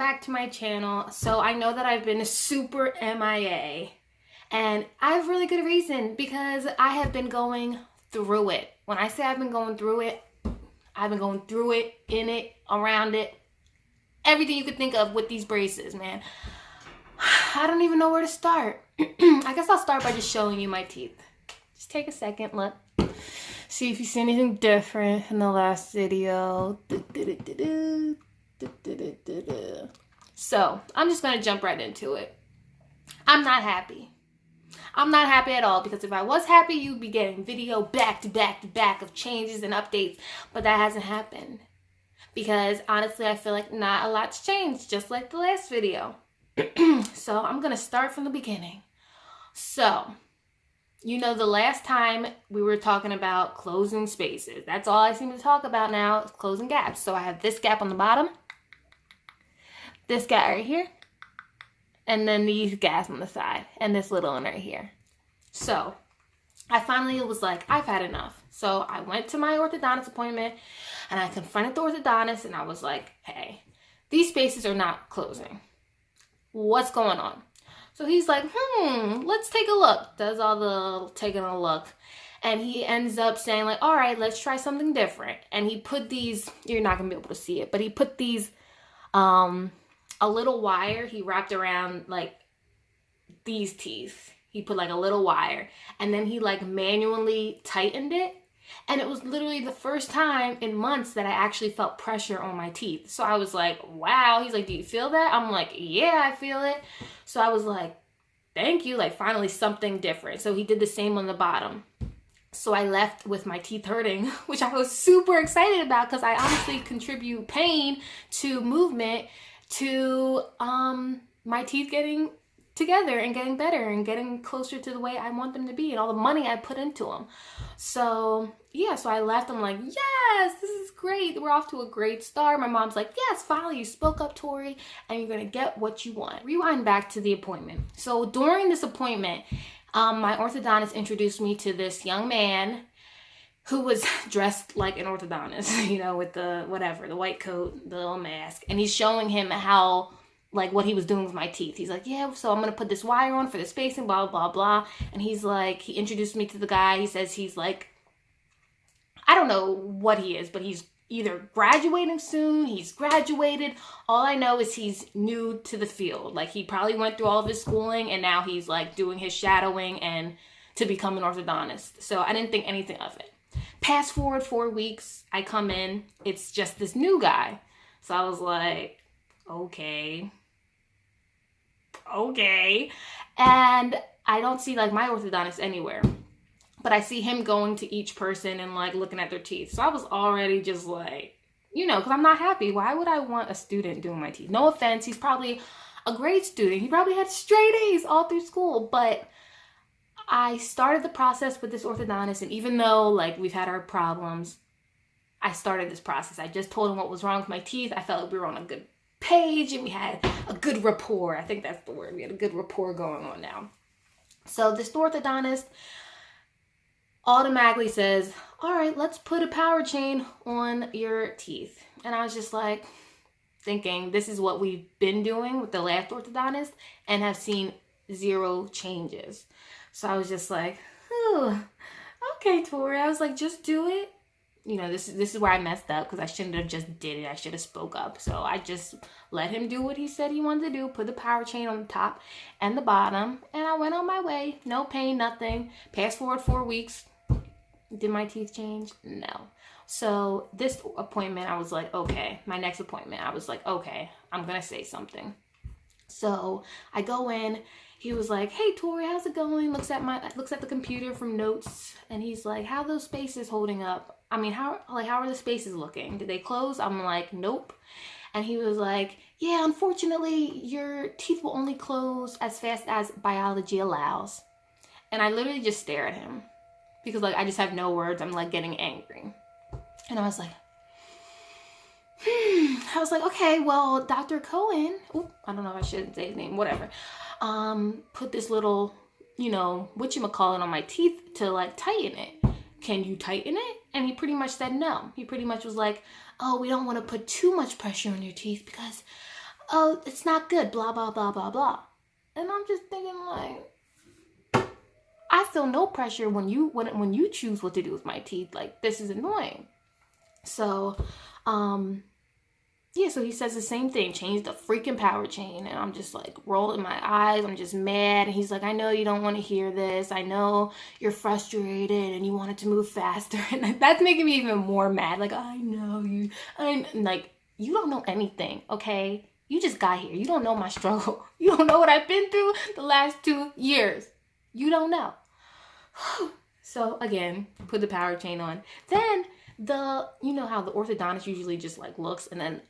back to my channel. So I know that I've been super MIA, and I have really good reason because I have been going through it. When I say I've been going through it, I've been going through it, in it, around it, everything you could think of with these braces, man. I don't even know where to start. I guess I'll start by just showing you my teeth. Just take a second, look. See if you see anything different in the last video. So, I'm just going to jump right into it. I'm not happy. I'm not happy at all, because if I was happy, you'd be getting video back to back to back of changes and updates, but that hasn't happened. Because honestly, I feel like not a lot's changed, just like the last video. So I'm going to start from the beginning. So, you know, the last time we were talking about closing spaces. That's all I seem to talk about now, is closing gaps. So I have this gap on the bottom, this gap right here, and then these gaps on the side, and this little one right here. So I finally was like, I've had enough. So I went to my orthodontist appointment, and I confronted the orthodontist, and I was like, hey, these spaces are not closing. What's going on? So he's like, let's take a look. Does all the taking a look. And he ends up saying like, all right, let's try something different. And he put these, you're not going to be able to see it, but he put these, a little wire he wrapped around like these teeth. He put like a little wire, and then he like manually tightened it. And it was literally the first time in months that I actually felt pressure on my teeth. So I was like, wow. He's like, do you feel that? I'm like, yeah, I feel it. So I was like, thank you. Like finally something different. So he did the same on the bottom. So I left with my teeth hurting, which I was super excited about, because I honestly contribute pain to movement, to my teeth getting together and getting better and getting closer to the way I want them to be, and all the money I put into them. So yeah, so I left. I'm like, yes, this is great. We're off to a great start. My mom's like, yes, finally you spoke up, Tori, and you're gonna get what you want. Rewind back to the appointment. So during this appointment, my orthodontist introduced me to this young man who was dressed like an orthodontist, you know, with the whatever, the white coat, the little mask, and he's showing him how, like, what he was doing with my teeth. He's like, yeah, so I'm going to put this wire on for the spacing, blah, blah, blah. And he's like, he introduced me to the guy. He says he's like, I don't know what he is, but he's either graduating soon, he's graduated. All I know is he's new to the field. Like, he probably went through all of his schooling, and now he's like doing his shadowing and to become an orthodontist. So I didn't think anything of it. Fast forward 4 weeks, I come in, it's just this new guy. So I was like, okay. And I don't see like my orthodontist anywhere, but I see him going to each person and like looking at their teeth. So I was already just like, you know, because I'm not happy. Why would I want a student doing my teeth? No offense, he's probably a great student. He probably had straight A's all through school, but I started the process with this orthodontist, and even though like we've had our problems, I started this process. I just told him what was wrong with my teeth. I felt like we were on a good page and we had a good rapport. I think that's the word. We had a good rapport going on now. So this orthodontist automatically says, all right, let's put a power chain on your teeth. And I was just like thinking, this is what we've been doing with the last orthodontist and have seen zero changes. So I was just like, oh, okay, Tori. I was like, just do it. You know, this is where I messed up, because I shouldn't have just did it. I should have spoke up. So I just let him do what he said he wanted to do, put the power chain on the top and the bottom, and I went on my way. No pain, nothing. Fast forward 4 weeks. Did my teeth change? No. So this appointment, I was like, okay. My next appointment, I was like, okay, I'm going to say something. So I go in. He was like, hey, Tori, how's it going? Looks at the computer from notes. And he's like, how are those spaces holding up? I mean, how are the spaces looking? Did they close? I'm like, nope. And he was like, yeah, unfortunately, your teeth will only close as fast as biology allows. And I literally just stare at him, because like, I just have no words. I'm like getting angry. And I was like, okay, well, Dr. Cohen, I don't know if I should say his name, whatever. Put this little, you know, whatchamacallit on my teeth to like tighten it. Can you tighten it? And he pretty much said no. He pretty much was like, oh, we don't want to put too much pressure on your teeth because oh, it's not good, blah, blah, blah, blah, blah. And I'm just thinking, like, I feel no pressure when you choose what to do with my teeth. Like, this is annoying. So, yeah, so he says the same thing, change the freaking power chain. And I'm just like rolling my eyes. I'm just mad. And he's like, I know you don't want to hear this. I know you're frustrated and you want it to move faster. And that's making me even more mad. Like, I know you. I'm like, you don't know anything, okay? You just got here. You don't know my struggle. You don't know what I've been through the last 2 years. You don't know. So again, put the power chain on. Then you know how the orthodontist usually just like looks, and then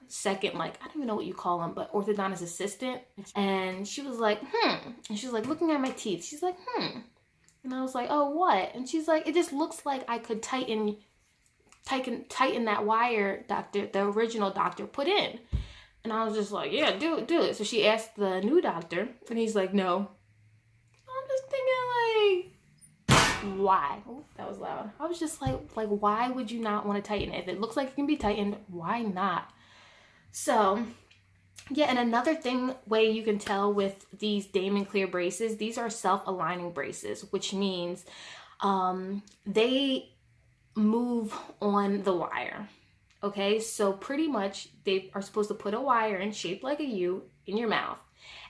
second, like, I don't even know what you call them, but orthodontist assistant. And she was like, and she's like looking at my teeth. She's like, and I was like, oh, what? And she's like, it just looks like I could tighten that wire the original doctor put in. And I was just like, yeah, do it. So she asked the new doctor, and he's like, no. I'm just thinking, like, why? Oh, that was loud. I was just like, why would you not want to tighten it? If it looks like it can be tightened, why not? So, yeah, and another way you can tell with these Damon Clear braces, these are self-aligning braces, which means they move on the wire. Okay, so pretty much they are supposed to put a wire in shaped like a U in your mouth.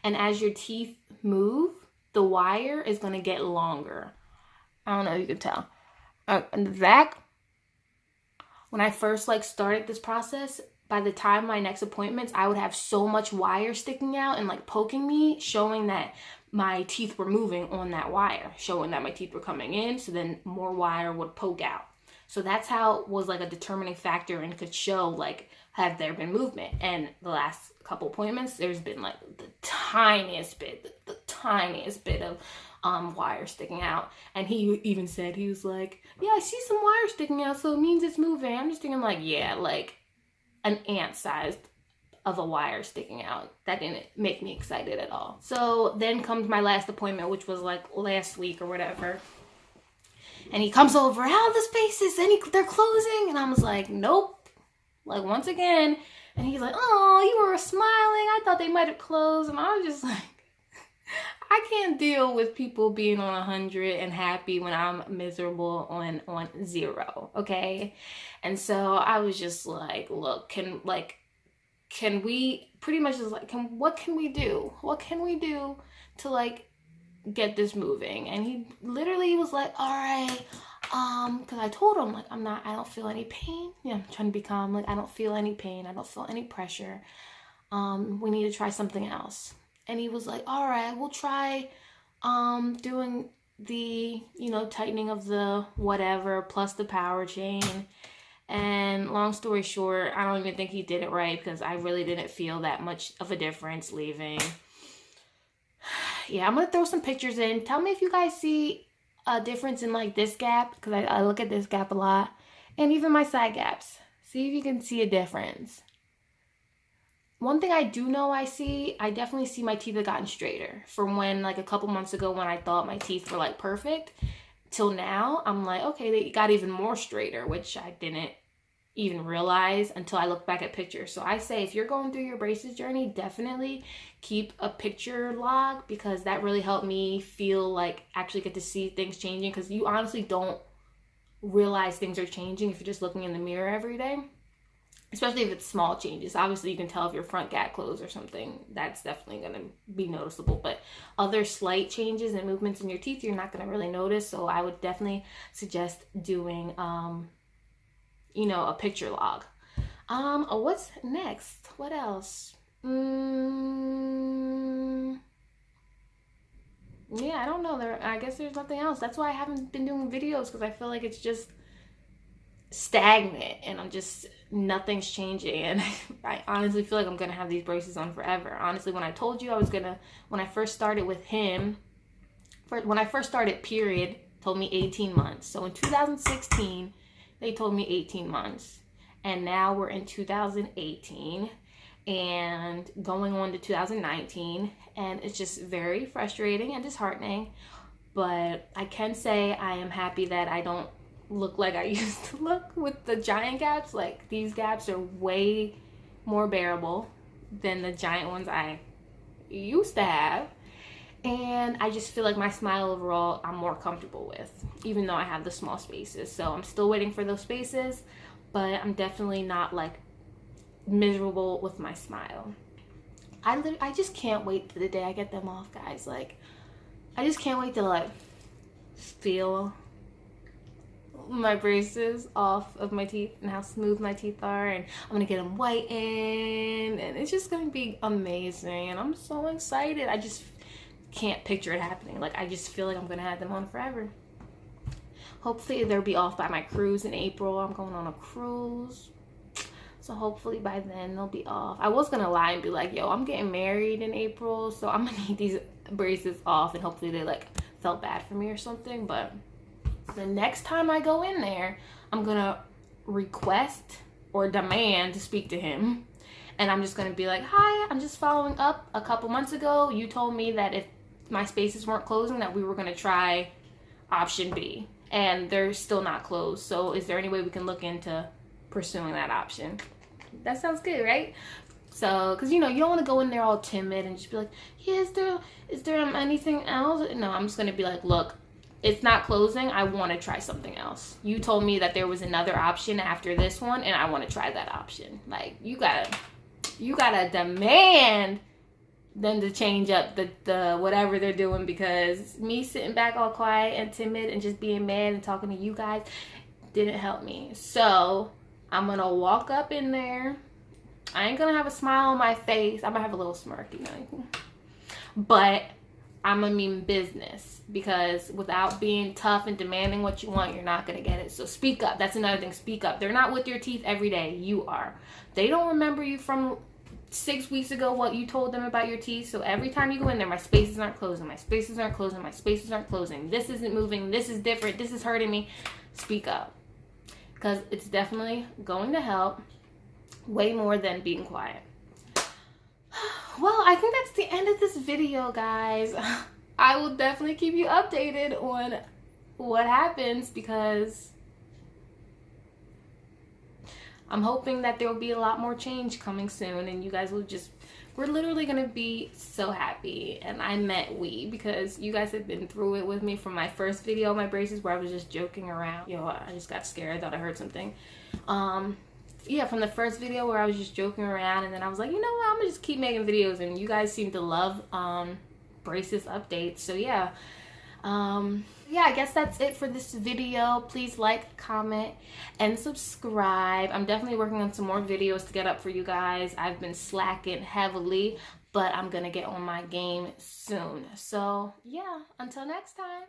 And as your teeth move, the wire is going to get longer. I don't know if you can tell. In the back, when I first like started this process, by the time my next appointments, I would have so much wire sticking out and like poking me, showing that my teeth were moving on that wire, showing that my teeth were coming in. So then more wire would poke out. So that's how it was like a determining factor and could show like, have there been movement? And the last couple appointments, there's been like the tiniest bit of wire sticking out. And he even said, he was like, yeah, I see some wire sticking out, so it means it's moving. I'm just thinking like, yeah, like an ant sized of a wire sticking out. That didn't make me excited at all. So then comes my last appointment, which was like last week or whatever. And he comes over, how are the spaces? And they're closing. And I was like, nope. Like once again. And he's like, oh, you were smiling. I thought they might have closed. And I was just like, I can't deal with people being on 100 and happy when I'm miserable on 0. Okay. And so I was just like, look, can we pretty much just like, what can we do? What can we do to like get this moving? And he literally was like, all right, because I told him like, I don't feel any pain. Yeah, I'm trying to be calm. Like, I don't feel any pain. I don't feel any pressure. We need to try something else. And he was like, all right, we'll try doing the, tightening of the whatever plus the power chain. And long story short, I don't even think he did it right because I really didn't feel that much of a difference leaving. Yeah, I'm going to throw some pictures in. Tell me if you guys see a difference in like this gap, because I look at this gap a lot. And even my side gaps. See if you can see a difference. One thing I do know I definitely see my teeth have gotten straighter. From when like a couple months ago when I thought my teeth were like perfect, till now, I'm like, okay, they got even more straighter, which I didn't even realize until I look back at pictures. So I say if you're going through your braces journey, definitely keep a picture log, because that really helped me feel like actually get to see things changing, because you honestly don't realize things are changing if you're just looking in the mirror every day. Especially if it's small changes. Obviously, you can tell if your front gap closed or something. That's definitely going to be noticeable. But other slight changes and movements in your teeth, you're not going to really notice. So I would definitely suggest doing, a picture log. What's next? What else? Yeah, I don't know. I guess there's nothing else. That's why I haven't been doing videos, because I feel like it's just stagnant and nothing's changing, and I honestly feel like I'm gonna have these braces on forever. Honestly, when I told you when I first started with him, period, told me 18 months. So in 2016 they told me 18 months, and now we're in 2018 and going on to 2019, and it's just very frustrating and disheartening. But I can say I am happy that I don't look like I used to look with the giant gaps. Like, these gaps are way more bearable. than the giant ones I used to have. And I just feel like my smile overall I'm more comfortable with, even though I have the small spaces. So I'm still waiting for those spaces, but I'm definitely not like miserable with my smile. I just can't wait to the day I get them off, guys. Like, I just can't wait to like feel my braces off of my teeth and how smooth my teeth are, and I'm gonna get them whitened, and it's just gonna be amazing, and I'm so excited. I just can't picture it happening. Like, I just feel like I'm gonna have them on forever. Hopefully they'll be off by my cruise in April. I'm going on a cruise, so hopefully by then they'll be off. I was gonna lie and be like, yo, I'm getting married in April, so I'm gonna need these braces off, and hopefully they like felt bad for me or something. But the next time I go in there, I'm gonna request or demand to speak to him, and I'm just gonna be like, hi, I'm just following up. A couple months ago you told me that if my spaces weren't closing that we were gonna try option B, and they're still not closed, so is there any way we can look into pursuing that option? That sounds good, right? So, because you know, you don't want to go in there all timid and just be like, yeah, is there anything else? No, I'm just going to be like, look, it's not closing. I want to try something else. You told me that there was another option after this one, and I want to try that option. Like, you gotta demand them to change up the whatever they're doing, because me sitting back all quiet and timid and just being mad and talking to you guys didn't help me. So I'm gonna walk up in there. I ain't gonna have a smile on my face. I'm gonna have a little smirk, you know. But I'm gonna mean business, because without being tough and demanding what you want, you're not gonna get it. So speak up. That's another thing. Speak up. They're not with your teeth every day. You are. They don't remember you from 6 weeks ago what you told them about your teeth. So every time you go in there, my spaces aren't closing. My spaces aren't closing. My spaces aren't closing. This isn't moving. This is different. This is hurting me. Speak up, because it's definitely going to help way more than being quiet. Well, I think that's the end of this video, guys. I will definitely keep you updated on what happens, because I'm hoping that there will be a lot more change coming soon, and you guys will just, we're literally going to be so happy. And I meant we, because you guys have been through it with me from my first video on my braces where I was just joking around. Yo, I just got scared. I thought I heard something. Yeah, from the first video where I was just joking around, and then I was like, you know what, I'm gonna just keep making videos, and you guys seem to love braces updates. So yeah, I guess that's it for this video. Please like, comment, and subscribe. I'm definitely working on some more videos to get up for you guys. I've been slacking heavily, but I'm gonna get on my game soon. So yeah, until next time.